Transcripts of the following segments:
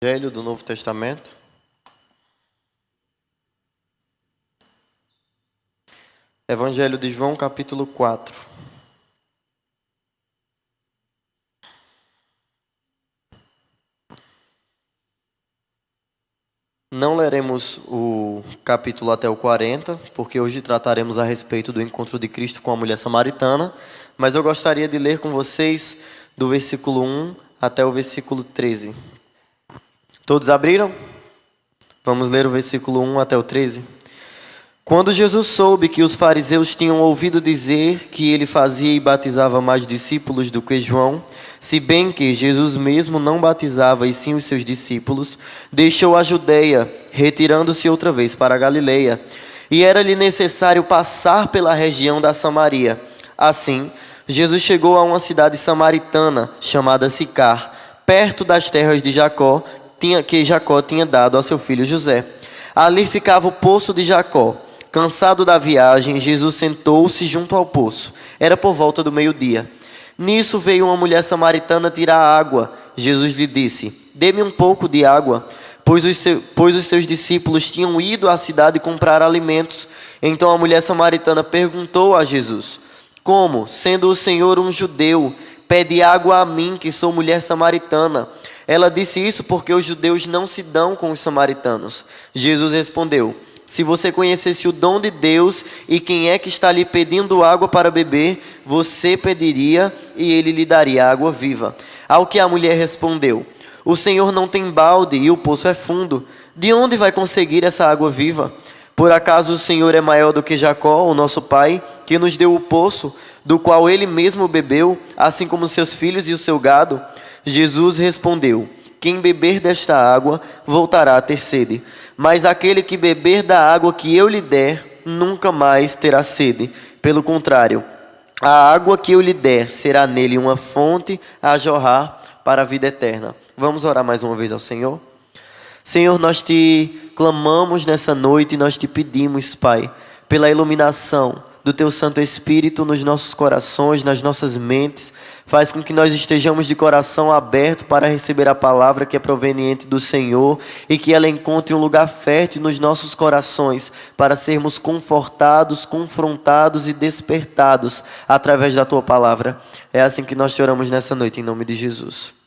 Evangelho do Novo Testamento. Evangelho de João, capítulo 4. Não leremos o capítulo até o 40, porque hoje trataremos a respeito do encontro de Cristo com a mulher samaritana, mas eu gostaria de ler com vocês do versículo 1 até o versículo 13. Todos abriram? Vamos ler o versículo 1 até o 13. Quando Jesus soube que os fariseus tinham ouvido dizer que ele fazia e batizava mais discípulos do que João, se bem que Jesus mesmo não batizava e sim os seus discípulos, deixou a Judeia, retirando-se outra vez para a Galileia, e era-lhe necessário passar pela região da Samaria. Assim, Jesus chegou a uma cidade samaritana chamada Sicar, perto das terras de Jacó, que Jacó tinha dado a seu filho José. Ali ficava o poço de Jacó. Cansado da viagem, Jesus sentou-se junto ao poço. Era por volta do meio-dia. Nisso veio uma mulher samaritana tirar água. Jesus lhe disse: "Dê-me um pouco de água", pois os seus discípulos tinham ido à cidade comprar alimentos. Então a mulher samaritana perguntou a Jesus: "Como, sendo o Senhor um judeu, pede água a mim, que sou mulher samaritana?" Ela disse isso porque os judeus não se dão com os samaritanos. Jesus respondeu: "Se você conhecesse o dom de Deus e quem é que está lhe pedindo água para beber, você pediria e ele lhe daria água viva." Ao que a mulher respondeu: "O Senhor não tem balde e o poço é fundo. De onde vai conseguir essa água viva? Por acaso o Senhor é maior do que Jacó, o nosso pai, que nos deu o poço, do qual ele mesmo bebeu, assim como seus filhos e o seu gado?" Jesus respondeu: "Quem beber desta água voltará a ter sede, mas aquele que beber da água que eu lhe der nunca mais terá sede. Pelo contrário, a água que eu lhe der será nele uma fonte a jorrar para a vida eterna." Vamos orar mais uma vez ao Senhor? Senhor, nós te clamamos nessa noite e nós te pedimos, Pai, pela iluminação do Teu Santo Espírito nos nossos corações, nas nossas mentes. Faz com que nós estejamos de coração aberto para receber a palavra que é proveniente do Senhor e que ela encontre um lugar fértil nos nossos corações para sermos confortados, confrontados e despertados através da Tua palavra. É assim que nós te oramos nessa noite, em nome de Jesus.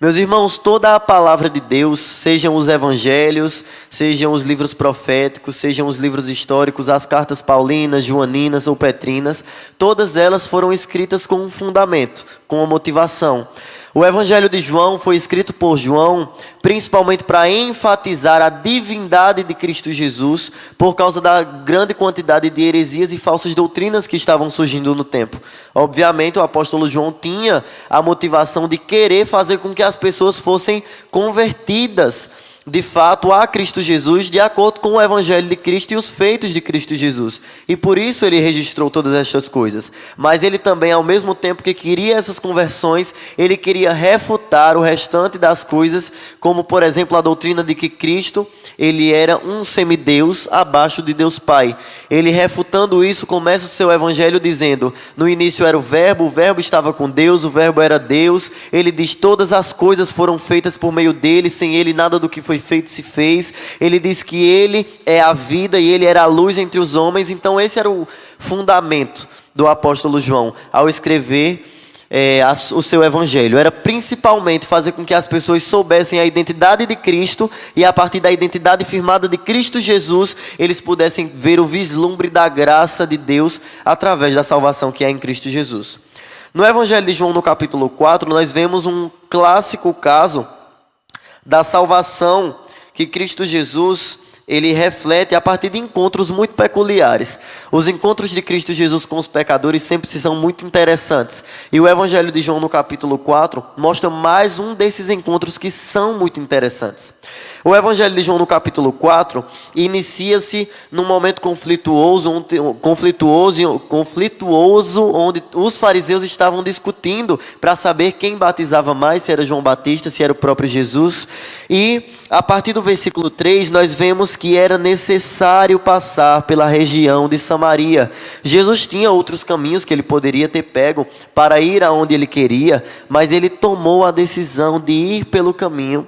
Meus irmãos, toda a palavra de Deus, sejam os evangelhos, sejam os livros proféticos, sejam os livros históricos, as cartas paulinas, joaninas ou petrinas, todas elas foram escritas com um fundamento, com uma motivação. O Evangelho de João foi escrito por João principalmente para enfatizar a divindade de Cristo Jesus por causa da grande quantidade de heresias e falsas doutrinas que estavam surgindo no tempo. Obviamente, o apóstolo João tinha a motivação de querer fazer com que as pessoas fossem convertidas de fato a Cristo Jesus, de acordo com o Evangelho de Cristo e os feitos de Cristo Jesus. E por isso ele registrou todas estas coisas. Mas ele também, ao mesmo tempo que queria essas conversões, ele queria refutar o restante das coisas, como por exemplo a doutrina de que Cristo, ele era um semideus abaixo de Deus Pai. Ele, refutando isso, começa o seu Evangelho dizendo: no início era o Verbo estava com Deus, o Verbo era Deus. Ele diz: todas as coisas foram feitas por meio dele, sem ele nada do que foi feito se fez. Ele diz que ele é a vida e ele era a luz entre os homens. Então esse era o fundamento do apóstolo João ao escrever o seu evangelho. Era principalmente fazer com que as pessoas soubessem a identidade de Cristo e a partir da identidade firmada de Cristo Jesus, eles pudessem ver o vislumbre da graça de Deus através da salvação que é em Cristo Jesus. No Evangelho de João, no capítulo 4, nós vemos um clássico caso da salvação que Cristo Jesus ele reflete a partir de encontros muito peculiares. Os encontros de Cristo Jesus com os pecadores sempre são muito interessantes. E o Evangelho de João, no capítulo 4, mostra mais um desses encontros que são muito interessantes. O Evangelho de João, no capítulo 4, inicia-se num momento conflituoso, onde os fariseus estavam discutindo para saber quem batizava mais, se era João Batista, se era o próprio Jesus. E a partir do versículo 3, nós vemos que era necessário passar pela região de Samaria. Jesus tinha outros caminhos que ele poderia ter pego para ir aonde ele queria, mas ele tomou a decisão de ir pelo caminho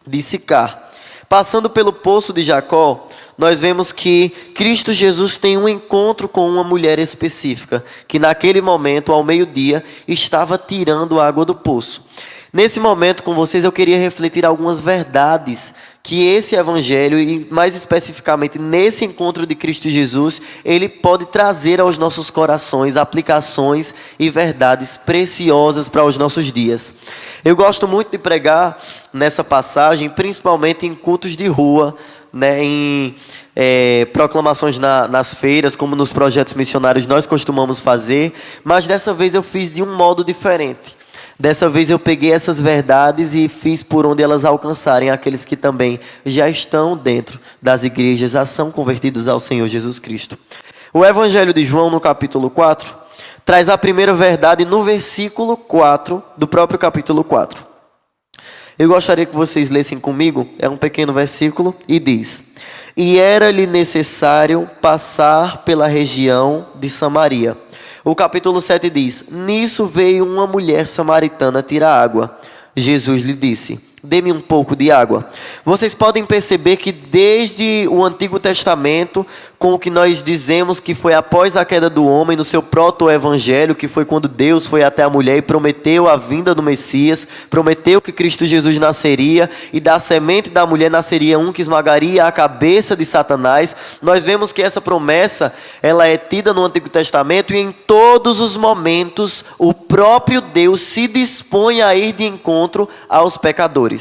de Sicar. Passando pelo poço de Jacó, nós vemos que Cristo Jesus tem um encontro com uma mulher específica, que naquele momento, ao meio-dia, estava tirando água do poço. Nesse momento com vocês eu queria refletir algumas verdades que esse evangelho, e mais especificamente nesse encontro de Cristo Jesus, ele pode trazer aos nossos corações aplicações e verdades preciosas para os nossos dias. Eu gosto muito de pregar nessa passagem, principalmente em cultos de rua, né, em proclamações nas feiras, como nos projetos missionários nós costumamos fazer, mas dessa vez eu fiz de um modo diferente. Dessa vez eu peguei essas verdades e fiz por onde elas alcançarem aqueles que também já estão dentro das igrejas, já são convertidos ao Senhor Jesus Cristo. O Evangelho de João, no capítulo 4, traz a primeira verdade no versículo 4 do próprio capítulo 4. Eu gostaria que vocês lessem comigo, é um pequeno versículo, e diz: E era-lhe necessário passar pela região de Samaria. O capítulo 7 diz: Nisso veio uma mulher samaritana tirar água. Jesus lhe disse: Dê-me um pouco de água. Vocês podem perceber que desde o Antigo Testamento, com o que nós dizemos que foi após a queda do homem, no seu proto-evangelho, que foi quando Deus foi até a mulher e prometeu a vinda do Messias, prometeu que Cristo Jesus nasceria, e da semente da mulher nasceria um que esmagaria a cabeça de Satanás. Nós vemos que essa promessa, ela é tida no Antigo Testamento, e em todos os momentos, o próprio Deus se dispõe a ir de encontro aos pecadores.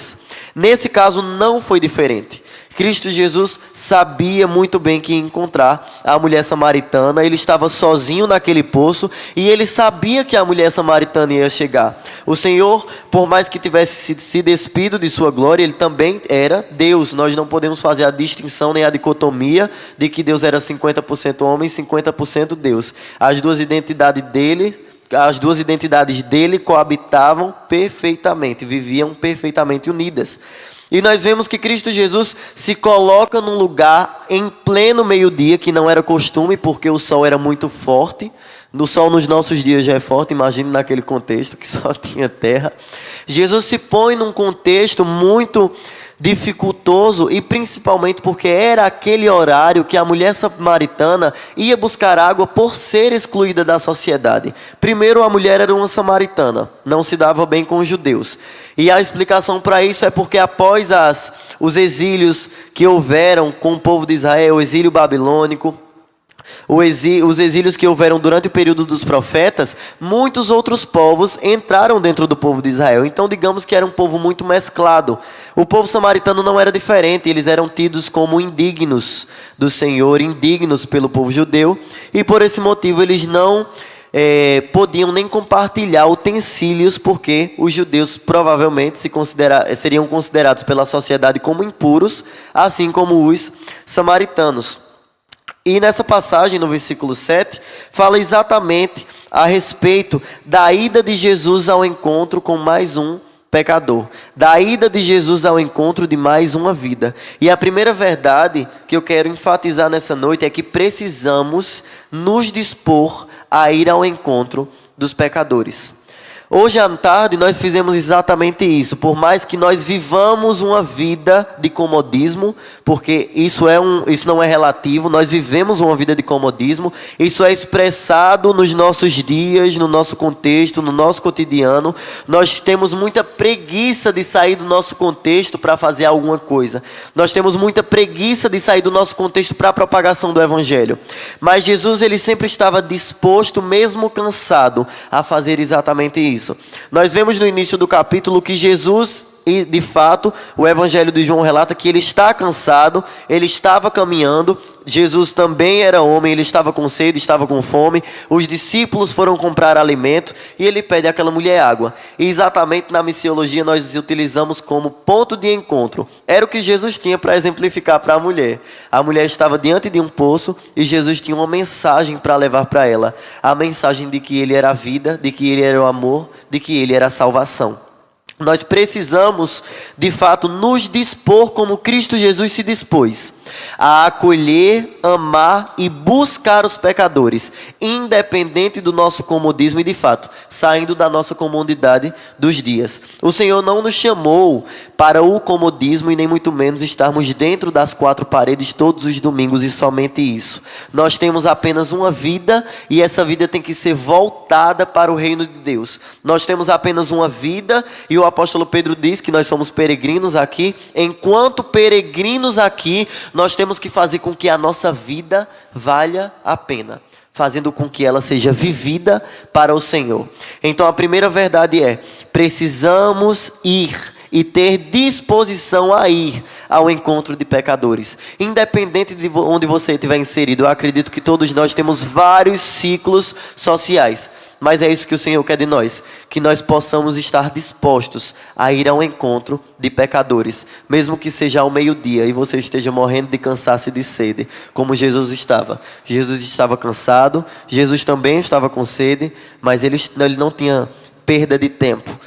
Nesse caso não foi diferente. Cristo Jesus sabia muito bem que ia encontrar a mulher samaritana. Ele estava sozinho naquele poço e ele sabia que a mulher samaritana ia chegar. O Senhor, por mais que tivesse se despido de sua glória, ele também era Deus. Nós não podemos fazer a distinção nem a dicotomia de que Deus era 50% homem e 50% Deus. As duas identidades dele coabitavam perfeitamente, viviam perfeitamente unidas. E nós vemos que Cristo Jesus se coloca num lugar em pleno meio-dia, que não era costume, porque o sol era muito forte. O sol nos nossos dias já é forte, imagine naquele contexto que só tinha terra. Jesus se põe num contexto muito dificultoso, e principalmente porque era aquele horário que a mulher samaritana ia buscar água por ser excluída da sociedade. Primeiro, a mulher era uma samaritana, não se dava bem com os judeus, e a explicação para isso é porque após os exílios que houveram com o povo de Israel, o exílio babilônico, os exílios que houveram durante o período dos profetas, muitos outros povos entraram dentro do povo de Israel. Então digamos que era um povo muito mesclado. O povo samaritano não era diferente, eles eram tidos como indignos do Senhor, indignos pelo povo judeu, e por esse motivo eles não podiam nem compartilhar utensílios, porque os judeus provavelmente seriam considerados pela sociedade como impuros, assim como os samaritanos. E nessa passagem, no versículo 7, fala exatamente a respeito da ida de Jesus ao encontro com mais um pecador. Da ida de Jesus ao encontro de mais uma vida. E a primeira verdade que eu quero enfatizar nessa noite é que precisamos nos dispor a ir ao encontro dos pecadores. Hoje à tarde nós fizemos exatamente isso. Por mais que nós vivamos uma vida de comodismo, porque isso não é relativo, nós vivemos uma vida de comodismo, isso é expressado nos nossos dias, no nosso contexto, no nosso cotidiano. Nós temos muita preguiça de sair do nosso contexto para fazer alguma coisa. Nós temos muita preguiça de sair do nosso contexto para a propagação do Evangelho. Mas Jesus, ele sempre estava disposto, mesmo cansado, a fazer exatamente isso. Nós vemos no início do capítulo que Jesus, e de fato, o Evangelho de João relata que ele está cansado, ele estava caminhando. Jesus também era homem, ele estava com sede, estava com fome. Os discípulos foram comprar alimento e ele pede àquela mulher água. E exatamente na missiologia nós utilizamos como ponto de encontro. Era o que Jesus tinha para exemplificar para a mulher. A mulher estava diante de um poço e Jesus tinha uma mensagem para levar para ela. A mensagem de que ele era a vida, de que ele era o amor, de que ele era a salvação. Nós precisamos, de fato, nos dispor como Cristo Jesus se dispôs. a acolher, amar e buscar os pecadores, independente do nosso comodismo e, de fato, saindo da nossa comodidade dos dias. O Senhor não nos chamou para o comodismo e nem muito menos estarmos dentro das quatro paredes todos os domingos e somente isso. Nós temos apenas uma vida e essa vida tem que ser voltada para o reino de Deus. Nós temos apenas uma vida e o apóstolo Pedro diz que nós somos peregrinos aqui. Enquanto peregrinos aqui, nós temos que fazer com que a nossa vida valha a pena, fazendo com que ela seja vivida para o Senhor. Então a primeira verdade é: precisamos ir e ter disposição a ir ao encontro de pecadores. Independente de onde você estiver inserido, eu acredito que todos nós temos vários ciclos sociais. Mas é isso que o Senhor quer de nós, que nós possamos estar dispostos a ir ao encontro de pecadores, mesmo que seja ao meio-dia e você esteja morrendo de cansaço e de sede, como Jesus estava. Jesus estava cansado, Jesus também estava com sede, mas ele não tinha perda de tempo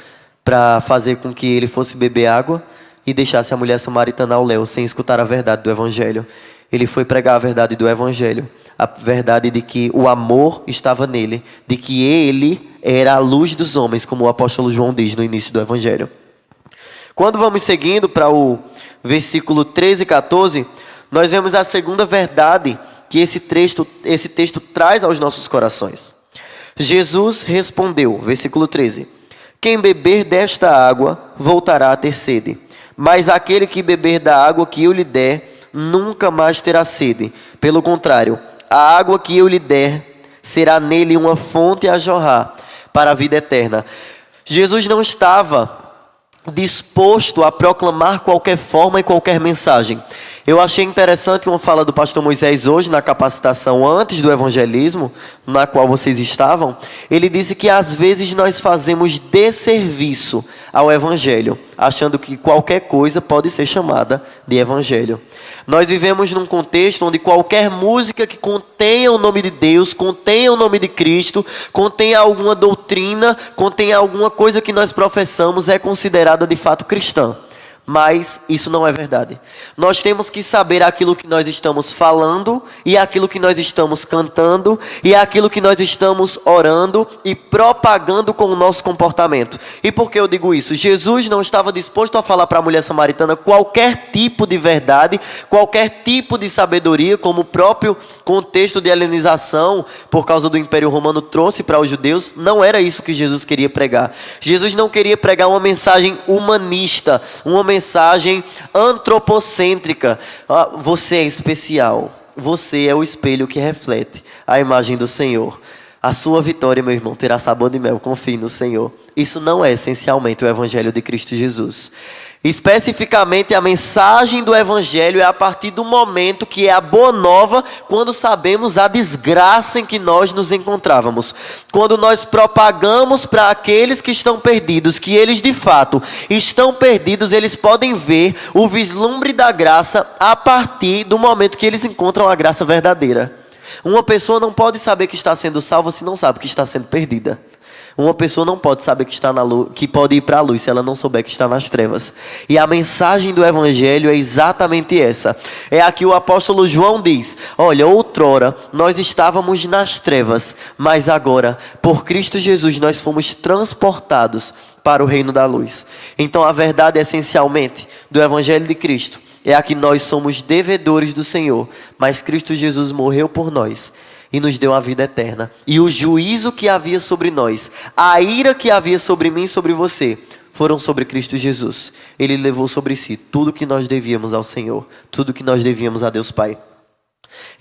para fazer com que ele fosse beber água e deixasse a mulher samaritana ao léu, sem escutar a verdade do Evangelho. Ele foi pregar a verdade do Evangelho, a verdade de que o amor estava nele, de que ele era a luz dos homens, como o apóstolo João diz no início do Evangelho. Quando vamos seguindo para o versículo 13 e 14, nós vemos a segunda verdade que esse texto traz aos nossos corações. Jesus respondeu, versículo 13: quem beber desta água voltará a ter sede, mas aquele que beber da água que eu lhe der nunca mais terá sede. Pelo contrário, a água que eu lhe der será nele uma fonte a jorrar para a vida eterna. Jesus não estava disposto a proclamar qualquer forma e qualquer mensagem. Eu achei interessante uma fala do pastor Moisés hoje na capacitação antes do evangelismo, na qual vocês estavam. Ele disse que às vezes nós fazemos desserviço ao evangelho, achando que qualquer coisa pode ser chamada de evangelho. Nós vivemos num contexto onde qualquer música que contenha o nome de Deus, contenha o nome de Cristo, contenha alguma doutrina, contenha alguma coisa que nós professamos, é considerada de fato cristã. Mas isso não é verdade. Nós temos que saber aquilo que nós estamos falando, e aquilo que nós estamos cantando, e aquilo que nós estamos orando e propagando com o nosso comportamento. E por que eu digo isso? Jesus não estava disposto a falar para a mulher samaritana qualquer tipo de verdade, qualquer tipo de sabedoria, como o próprio contexto de helenização, por causa do Império Romano, trouxe para os judeus. Não era isso que Jesus queria pregar. Jesus não queria pregar uma mensagem humanista, uma mensagem antropocêntrica. Você é especial. Você é o espelho que reflete a imagem do Senhor. A sua vitória, meu irmão, terá sabor de mel. Confie no Senhor. Isso não é essencialmente o Evangelho de Cristo Jesus. Especificamente, a mensagem do Evangelho é a partir do momento que é a boa nova, quando sabemos a desgraça em que nós nos encontrávamos. Quando nós propagamos para aqueles que estão perdidos, que eles de fato estão perdidos, eles podem ver o vislumbre da graça a partir do momento que eles encontram a graça verdadeira. Uma pessoa não pode saber que está sendo salva se não sabe que está sendo perdida. Uma pessoa não pode saber que está na luz, que pode ir para a luz se ela não souber que está nas trevas. E a mensagem do Evangelho é exatamente essa. É a que o apóstolo João diz: olha, outrora nós estávamos nas trevas, mas agora, por Cristo Jesus, nós fomos transportados para o reino da luz. Então a verdade essencialmente do Evangelho de Cristo é a que nós somos devedores do Senhor, mas Cristo Jesus morreu por nós e nos deu a vida eterna. E o juízo que havia sobre nós, a ira que havia sobre mim e sobre você, foram sobre Cristo Jesus. Ele levou sobre si tudo que nós devíamos ao Senhor, tudo que nós devíamos a Deus Pai.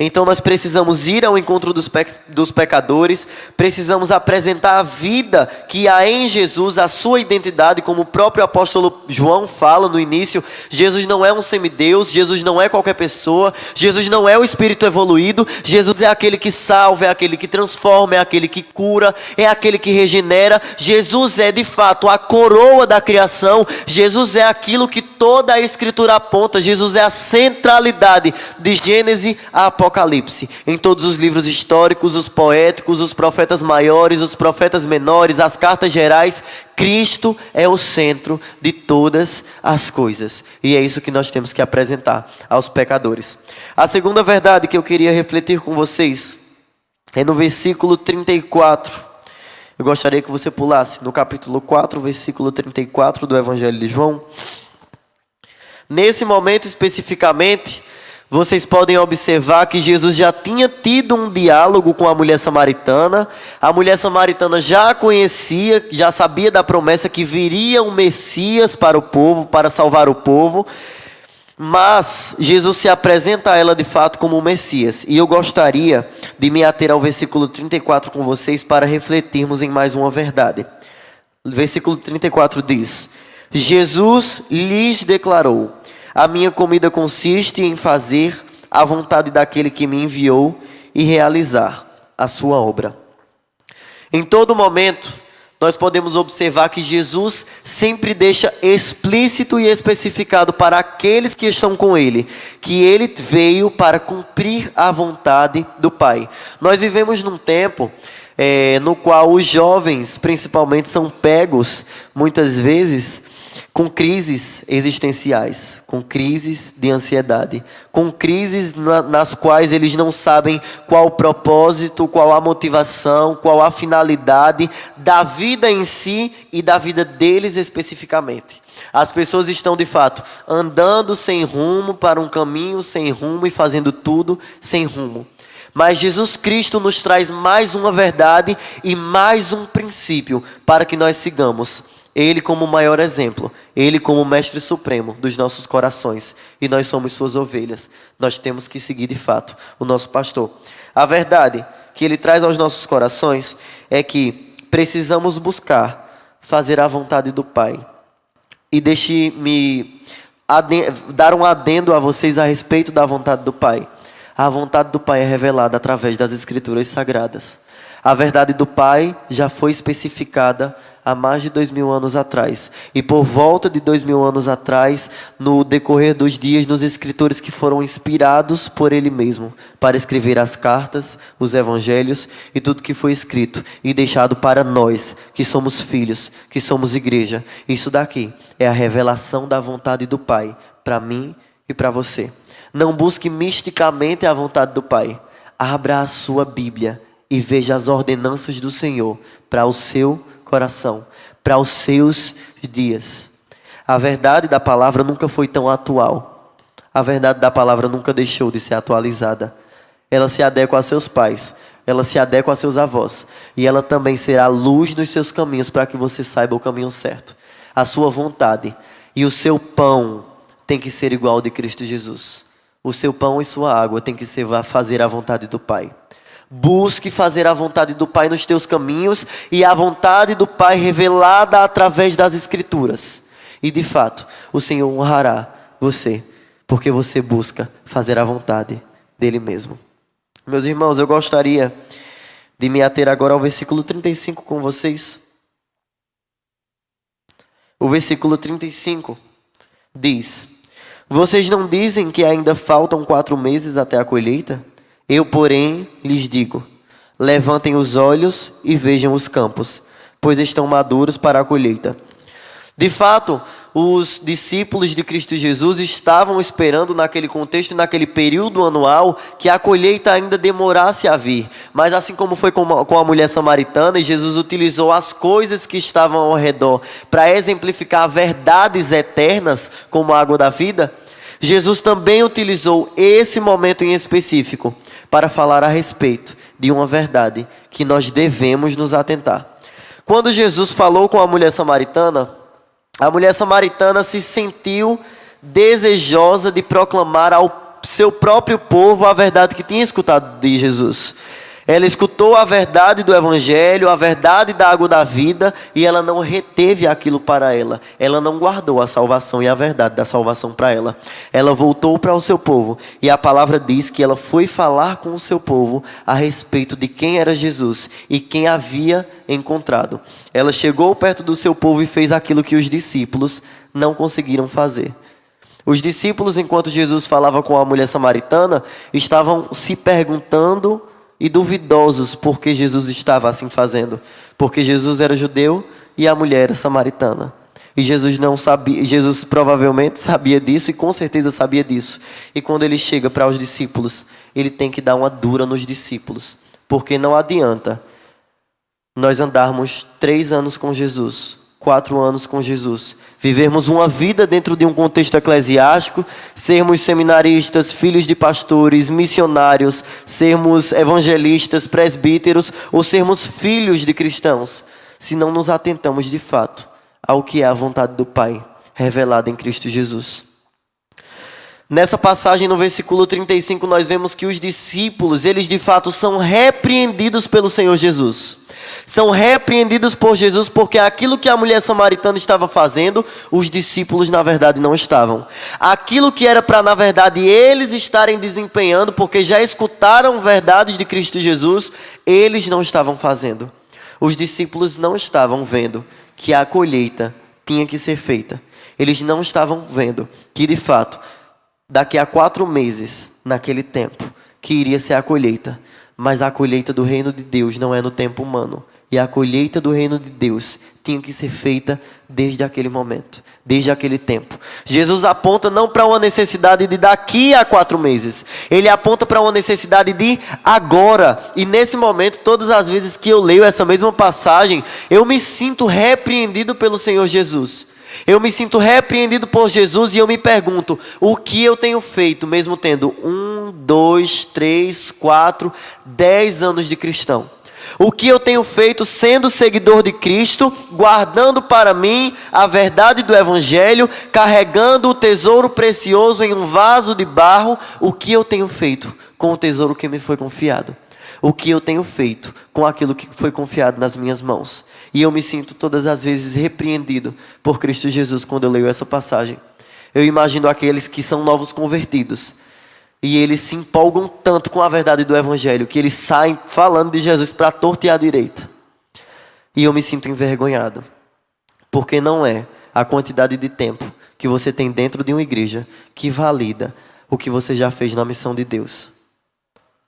Então nós precisamos ir ao encontro dos pecadores, precisamos apresentar a vida que há em Jesus, a sua identidade, como o próprio apóstolo João fala no início. Jesus não é um semideus, Jesus não é qualquer pessoa, Jesus não é o espírito evoluído, Jesus é aquele que salva, é aquele que transforma, é aquele que cura, é aquele que regenera. Jesus é de fato a coroa da criação, Jesus é aquilo que toda a Escritura aponta. Jesus é a centralidade de Gênesis a Apocalipse. Em todos os livros históricos, os poéticos, os profetas maiores, os profetas menores, as cartas gerais, Cristo é o centro de todas as coisas. E é isso que nós temos que apresentar aos pecadores. A segunda verdade que eu queria refletir com vocês é no versículo 34. Eu gostaria que você pulasse no capítulo 4, versículo 34 do Evangelho de João. Nesse momento especificamente, vocês podem observar que Jesus já tinha tido um diálogo com a mulher samaritana. A mulher samaritana já conhecia, já sabia da promessa que viria um Messias para o povo, para salvar o povo. Mas Jesus se apresenta a ela de fato como o Messias. E eu gostaria de me ater ao versículo 34 com vocês para refletirmos em mais uma verdade. O versículo 34 diz: Jesus lhes declarou: a minha comida consiste em fazer a vontade daquele que me enviou e realizar a sua obra. Em todo momento, nós podemos observar que Jesus sempre deixa explícito e especificado para aqueles que estão com Ele, que Ele veio para cumprir a vontade do Pai. Nós vivemos num tempo no qual os jovens, principalmente, são pegos, muitas vezes, com crises existenciais, com crises de ansiedade, com crises nas quais eles não sabem qual o propósito, qual a motivação, qual a finalidade da vida em si e da vida deles especificamente. As pessoas estão de fato andando sem rumo para um caminho sem rumo e fazendo tudo sem rumo. Mas Jesus Cristo nos traz mais uma verdade e mais um princípio para que nós sigamos. Ele como o maior exemplo, Ele como o mestre supremo dos nossos corações, e nós somos suas ovelhas. Nós temos que seguir de fato o nosso pastor. A verdade que Ele traz aos nossos corações é que precisamos buscar fazer a vontade do Pai. E deixe-me dar um adendo a vocês a respeito da vontade do Pai. A vontade do Pai é revelada através das Escrituras Sagradas. A verdade do Pai já foi especificada há mais de 2000 anos atrás. E por volta de 2000 anos atrás, no decorrer dos dias, nos escritores que foram inspirados por Ele mesmo, para escrever as cartas, os evangelhos e tudo que foi escrito e deixado para nós, que somos filhos, que somos igreja. Isso daqui é a revelação da vontade do Pai, para mim e para você. Não busque misticamente a vontade do Pai. Abra a sua Bíblia e veja as ordenanças do Senhor para o seu coração, para os seus dias. A verdade da palavra nunca foi tão atual. A verdade da palavra nunca deixou de ser atualizada. Ela se adequa a seus pais, ela se adequa a seus avós, e ela também será luz nos seus caminhos para que você saiba o caminho certo. A sua vontade e o seu pão tem que ser igual ao de Cristo Jesus. O seu pão e sua água tem que ser fazer a vontade do Pai. Busque fazer a vontade do Pai nos teus caminhos e a vontade do Pai revelada através das Escrituras. E de fato, o Senhor honrará você, porque você busca fazer a vontade dEle mesmo. Meus irmãos, eu gostaria de me ater agora ao versículo 35 com vocês. O versículo 35 diz: vocês não dizem que ainda faltam 4 meses até a colheita? Eu, porém, lhes digo: levantem os olhos e vejam os campos, pois estão maduros para a colheita. De fato, os discípulos de Cristo Jesus estavam esperando naquele contexto, naquele período anual, que a colheita ainda demorasse a vir. Mas assim como foi com a mulher samaritana, e Jesus utilizou as coisas que estavam ao redor para exemplificar verdades eternas, como a água da vida, Jesus também utilizou esse momento em específico para falar a respeito de uma verdade que nós devemos nos atentar. Quando Jesus falou com a mulher samaritana se sentiu desejosa de proclamar ao seu próprio povo a verdade que tinha escutado de Jesus. Ela escutou a verdade do Evangelho, a verdade da água da vida, e ela não reteve aquilo para ela. Ela não guardou a salvação e a verdade da salvação para ela. Ela voltou para o seu povo, e a palavra diz que ela foi falar com o seu povo a respeito de quem era Jesus e quem havia encontrado. Ela chegou perto do seu povo e fez aquilo que os discípulos não conseguiram fazer. Os discípulos, enquanto Jesus falava com a mulher samaritana, estavam se perguntando e duvidosos por que Jesus estava assim fazendo. Porque Jesus era judeu e a mulher era samaritana. E Jesus não sabia, Jesus provavelmente sabia disso e com certeza sabia disso. E quando ele chega para os discípulos, ele tem que dar uma dura nos discípulos. Porque não adianta nós andarmos 3 anos com Jesus, 4 anos com Jesus, vivermos uma vida dentro de um contexto eclesiástico, sermos seminaristas, filhos de pastores, missionários, sermos evangelistas, presbíteros ou sermos filhos de cristãos, se não nos atentamos de fato ao que é a vontade do Pai, revelada em Cristo Jesus. Nessa passagem, no versículo 35, nós vemos que os discípulos, eles de fato são repreendidos pelo Senhor Jesus. São repreendidos por Jesus porque aquilo que a mulher samaritana estava fazendo, os discípulos na verdade não estavam. Aquilo que era para na verdade eles estarem desempenhando, porque já escutaram verdades de Cristo Jesus, eles não estavam fazendo. Os discípulos não estavam vendo que a colheita tinha que ser feita. Eles não estavam vendo que de fato, daqui a 4 meses, naquele tempo, que iria ser a colheita. Mas a colheita do reino de Deus não é no tempo humano. E a colheita do reino de Deus tinha que ser feita desde aquele momento, desde aquele tempo. Jesus aponta não para uma necessidade de daqui a 4 meses. Ele aponta para uma necessidade de agora. E nesse momento, todas as vezes que eu leio essa mesma passagem, eu me sinto repreendido pelo Senhor Jesus. Eu me sinto repreendido por Jesus e eu me pergunto, o que eu tenho feito, mesmo tendo 1, 2, 3, 4, 10 anos de cristão? O que eu tenho feito sendo seguidor de Cristo, guardando para mim a verdade do Evangelho, carregando o tesouro precioso em um vaso de barro? O que eu tenho feito com o tesouro que me foi confiado? O que eu tenho feito com aquilo que foi confiado nas minhas mãos? E eu me sinto todas as vezes repreendido por Cristo Jesus quando eu leio essa passagem. Eu imagino aqueles que são novos convertidos. E eles se empolgam tanto com a verdade do Evangelho que eles saem falando de Jesus para a torta e à direita. E eu me sinto envergonhado. Porque não é a quantidade de tempo que você tem dentro de uma igreja que valida o que você já fez na missão de Deus.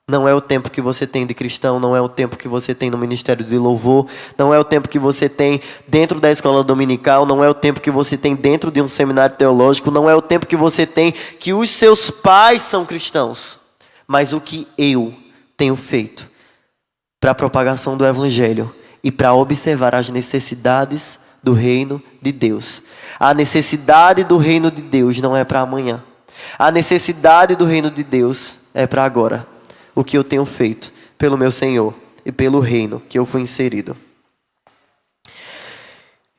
Não é o tempo que você tem de cristão, não é o tempo que você tem no ministério de louvor, não é o tempo que você tem dentro da escola dominical, não é o tempo que você tem dentro de um seminário teológico, não é o tempo que você tem que os seus pais são cristãos, mas o que eu tenho feito para a propagação do Evangelho e para observar as necessidades do reino de Deus. A necessidade do reino de Deus não é para amanhã. A necessidade do reino de Deus é para agora. O que eu tenho feito pelo meu Senhor e pelo reino que eu fui inserido.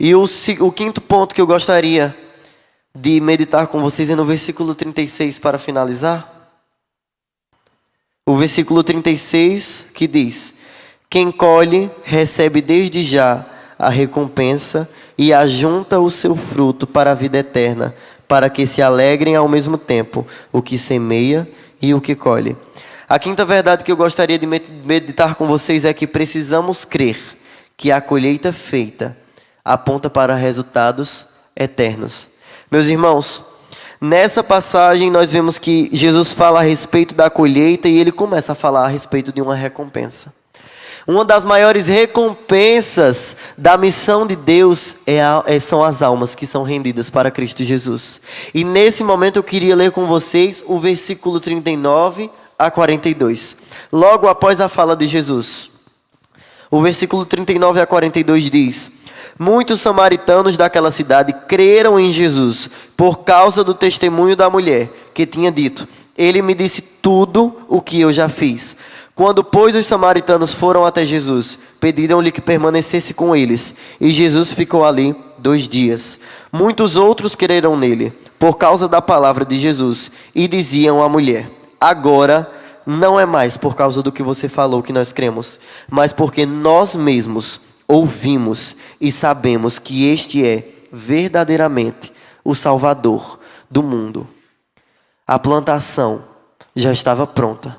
E o 5º ponto que eu gostaria de meditar com vocês é no versículo 36 para finalizar. O versículo 36 que diz: quem colhe recebe desde já a recompensa e ajunta o seu fruto para a vida eterna, para que se alegrem ao mesmo tempo o que semeia e o que colhe. A 5ª verdade que eu gostaria de meditar com vocês é que precisamos crer que a colheita feita aponta para resultados eternos. Meus irmãos, nessa passagem nós vemos que Jesus fala a respeito da colheita e ele começa a falar a respeito de uma recompensa. Uma das maiores recompensas da missão de Deus são as almas que são rendidas para Cristo Jesus. E nesse momento eu queria ler com vocês o versículo 39 a 42. Logo após a fala de Jesus. O versículo 39 a 42 diz: muitos samaritanos daquela cidade creram em Jesus por causa do testemunho da mulher, que tinha dito: ele me disse tudo o que eu já fiz. Quando, pois, os samaritanos foram até Jesus, pediram-lhe que permanecesse com eles. E Jesus ficou ali 2 dias. Muitos outros creram nele, por causa da palavra de Jesus, e diziam à mulher: agora não é mais por causa do que você falou que nós cremos, mas porque nós mesmos ouvimos e sabemos que este é verdadeiramente o Salvador do mundo. A plantação já estava pronta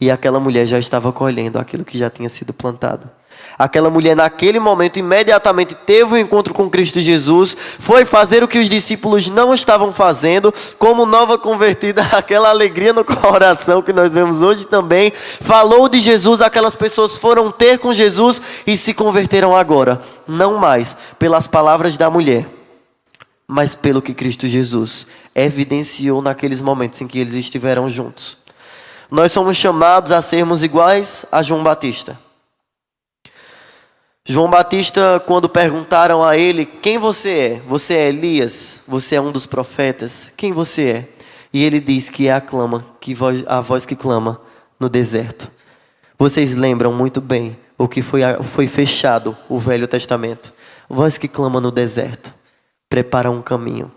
e aquela mulher já estava colhendo aquilo que já tinha sido plantado. Aquela mulher naquele momento imediatamente teve um encontro com Cristo Jesus, foi fazer o que os discípulos não estavam fazendo, como nova convertida, aquela alegria no coração que nós vemos hoje também, falou de Jesus, aquelas pessoas foram ter com Jesus e se converteram agora, não mais pelas palavras da mulher, mas pelo que Cristo Jesus evidenciou naqueles momentos em que eles estiveram juntos. Nós somos chamados a sermos iguais a João Batista. João Batista, quando perguntaram a ele, quem você é? Você é Elias? Você é um dos profetas? Quem você é? E ele diz que é a voz que clama no deserto. Vocês lembram muito bem o que foi fechado o Velho Testamento. Voz que clama no deserto. Prepara um caminho.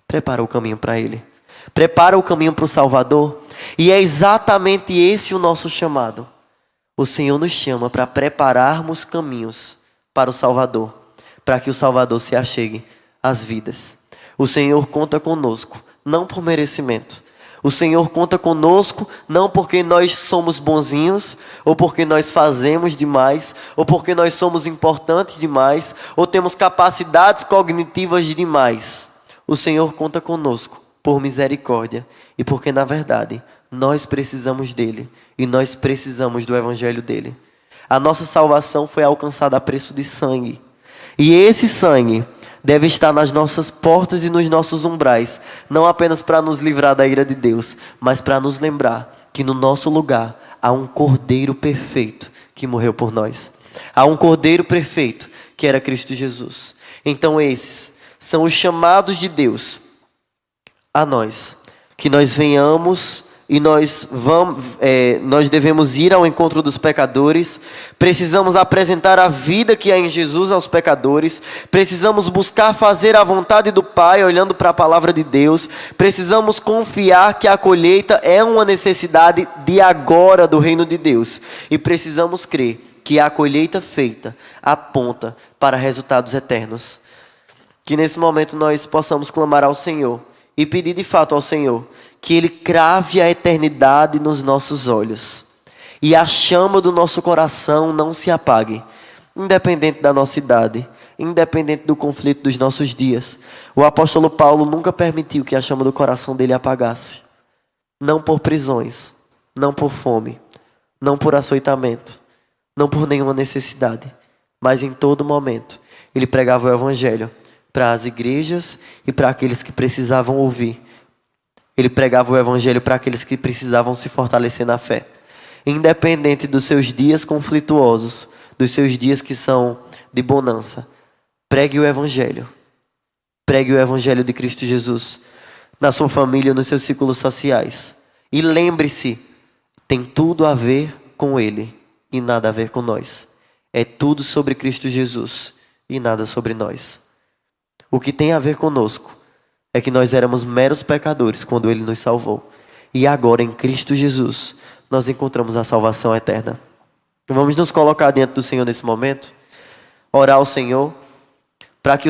Prepara o caminho para ele. Prepara o caminho para o Salvador. E é exatamente esse o nosso chamado. O Senhor nos chama para prepararmos caminhos para o Salvador, para que o Salvador se achegue às vidas. O Senhor conta conosco, não por merecimento. O Senhor conta conosco não porque nós somos bonzinhos, ou porque nós fazemos demais, ou porque nós somos importantes demais, ou temos capacidades cognitivas demais. O Senhor conta conosco por misericórdia e porque, na verdade, nós precisamos dele e nós precisamos do evangelho dele. A nossa salvação foi alcançada a preço de sangue. E esse sangue deve estar nas nossas portas e nos nossos umbrais, não apenas para nos livrar da ira de Deus, mas para nos lembrar que no nosso lugar há um Cordeiro perfeito que morreu por nós. Há um Cordeiro perfeito que era Cristo Jesus. Então esses são os chamados de Deus a nós, que nós venhamos e nós devemos ir ao encontro dos pecadores, precisamos apresentar a vida que há em Jesus aos pecadores, precisamos buscar fazer a vontade do Pai, olhando para a palavra de Deus, precisamos confiar que a colheita é uma necessidade de agora do reino de Deus, e precisamos crer que a colheita feita aponta para resultados eternos. Que nesse momento nós possamos clamar ao Senhor e pedir de fato ao Senhor que Ele crave a eternidade nos nossos olhos e a chama do nosso coração não se apague, independente da nossa idade, independente do conflito dos nossos dias. O apóstolo Paulo nunca permitiu que a chama do coração dele apagasse, não por prisões, não por fome, não por açoitamento, não por nenhuma necessidade, mas em todo momento ele pregava o evangelho para as igrejas e para aqueles que precisavam ouvir. Ele pregava o evangelho para aqueles que precisavam se fortalecer na fé. Independente dos seus dias conflituosos, dos seus dias que são de bonança, pregue o evangelho. Pregue o evangelho de Cristo Jesus na sua família, nos seus círculos sociais. E lembre-se, tem tudo a ver com Ele e nada a ver com nós. É tudo sobre Cristo Jesus e nada sobre nós. O que tem a ver conosco é que nós éramos meros pecadores quando Ele nos salvou. E agora em Cristo Jesus nós encontramos a salvação eterna. Vamos nos colocar diante do Senhor nesse momento, orar ao Senhor